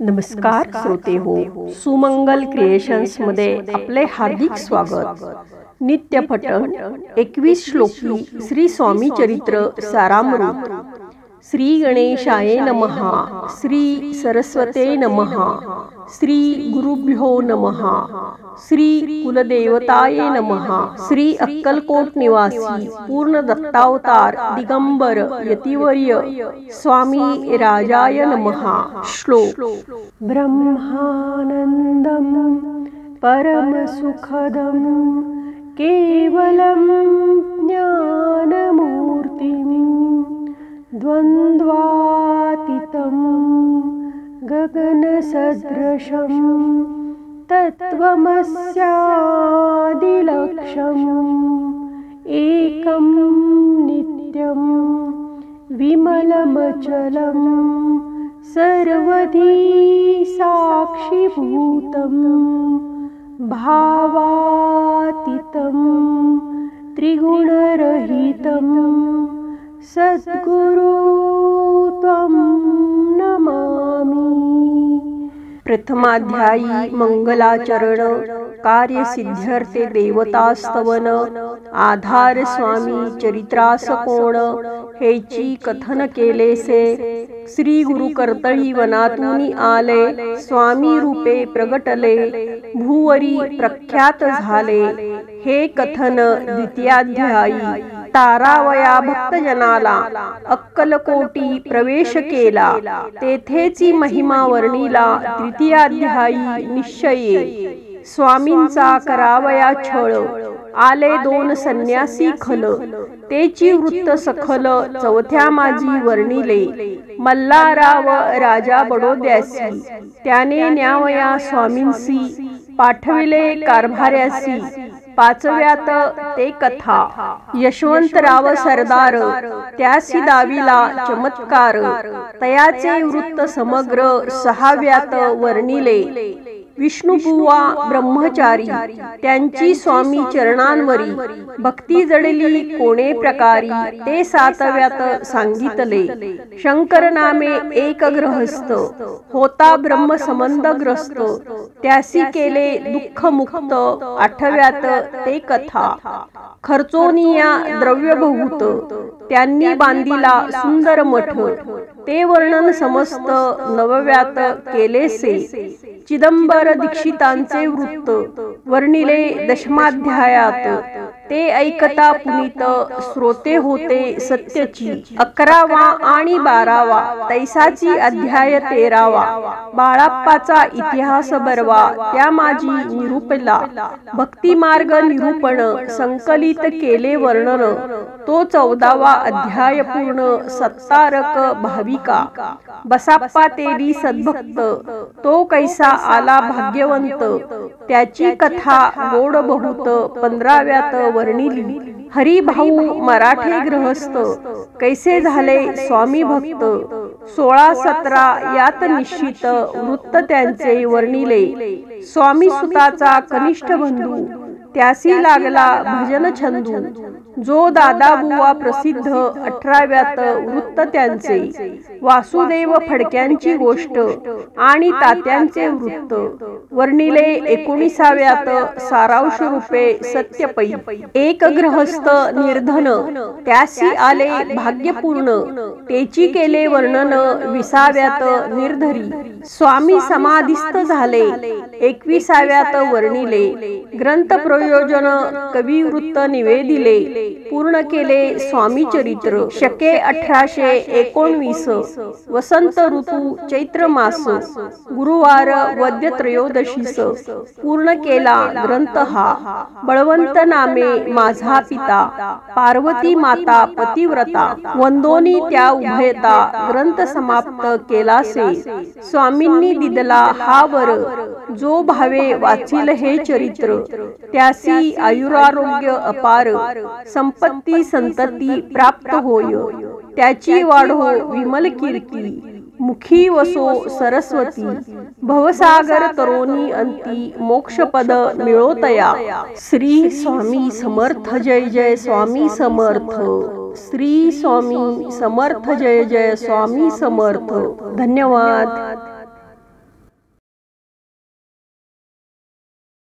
नमस्कार श्रोते हो, सुमंगल क्रिएशन्स मध्ये आपले हार्दिक स्वागत। नित्य पठण 21 श्लोकी श्री स्वामी चरित्र सारामृत। श्री गणेशाय नमः, श्री सरस्वते नमः, श्री गुरुभ्यो नमः, श्री कुलदेवताय नमः, श्री अक्कलकोट निवासी पूर्ण दत्तावतार दिगंबर यतिवर्य स्वामी राजाय नमः। श्लोक। ब्रह्मानंदं परमसुखदं केवलं ज्ञानमूर्तिं द्वन्द्वातीतं गगनसदृशं तत्त्वमस्यादिलक्ष्यम् एकं नित्यं विमलमचलं सर्वधी साक्षीभूतं भावातीतं त्रिगुणरहितं सद्गुरु त्वं नमामि। प्रथमाध्यायी मंगलाचरण। कार्यसिद्ध्यर्थे देवतास्तवन। आधार स्वामी चरित्रास कोण हेची कथन केलेसे। श्री गुरु कर्तळी वनातून आले, स्वामी रूपे प्रगटले, भूवरी प्रख्यात झाले, हे कथन द्वितीयाध्यायी। तारावया भक्तजनाला अक्कलकोटी प्रवेश केला, तेथेची महिमा वर्णिला तृतीयाध्यायी निश्चये। स्वामींचा करावया छळ, आले 2 संन्यासी खल, तेची वृत्त सखल चौथ्या माझी वर्णिले। मल्हाराव राजा बडोद्यासी, त्याने न्यावया स्वामींसी, पाठविले कारभार्यासी, पाचव्यात ते कथा। यशवंतराव सरदार, त्यासी दाविला चमत्कार, तयाचे वृत्त समग्र सहाव्यात वर्णिले। विष्णुबुवा ब्रह्मचारी, त्यांची स्वामी चरणांवरी भक्ती जडली कोणे प्रकारी, ते 7व्यात सांगितले। शंकर नामे एक ग्रहस्थ, होता ब्रह्म संबंधग्रस्त, त्यासी केले दुःख मुक्त, 8व्यात ते कथा। खर्चोनिया द्रव्य बहुत, त्यांनी बांधिला सुंदर मठ, ते वर्णन समस्त 9व्यात केलेसे। चिदंबर दीक्षितांचे वृत्त वर्णिले 10माध्यायात, ते ऐकता पुनीत श्रोते होते सत्यची। 11वा आणि 12वा तैसाची अध्याय 13वा। बाळाप्पाचा इतिहास बरवा, त्या माझी निरूपला। भक्ती मार्ग निरूपण संकलित केले वर्णन, तो 14वा अध्याय पूर्ण। सत्तारक भाविका, बसाप्पा तेली सद्भक्त, तो कैसा आला भाग्यवंत, त्याची कथा गोड बहुत 15व्यात वर्णिली। हरिभाऊ मराठे गृहस्थ, कैसे झाले स्वामी भक्त, 16-17 यात निश्चित वृत्त त्यांचे वर्णिले। स्वामी सुताचा कनिष्ठ बंधू, त्यासी लागला भजन छंदू, जो दादाबुवा प्रसिद्ध 18व्यात वृत्त त्यांचे। वासुदेव फडक्यांची गोष्ट आणि तात्यांचे वृत्त वर्णिले 19व्यात सारांश रूपे सत्यपै। एक गृहस्थ निर्धन, त्यासी आले भाग्यपूर्ण, तेची केले वर्णन 20व्यात निर्धरी। स्वामी समाधिस्थ झाले 21व्यात वर्णिले। ग्रंथ प्रयोजन कविवृत्त निवेदिले, पूर्ण केले स्वामी चरित्र। शके 1819, वसंत ऋतू चैत्र मास, गुरुवार वद्य त्रयोदशीस पूर्ण केला ग्रंथ हा। बळवंत नामे माझा पिता, पार्वती माता पतिव्रता, वंदोनी त्या उभयता, ग्रंथ समाप्त केलासे। स्वामींनी दिदला हा वर, जो भावे वाचिल हे चरित्र, त्यासी आयुरारोग्य अपार, संपत्ती संतती प्राप्त होय, त्याची वाढो विमल कीर्ती। मुखी वसो सरस्वती, भवसागर तरोनी अंती, मोक्षपद मिळोतया। श्री स्वामी समर्थ, जय जय स्वामी समर्थ। श्री स्वामी समर्थ, जय जय स्वामी समर्थ। धन्यवाद।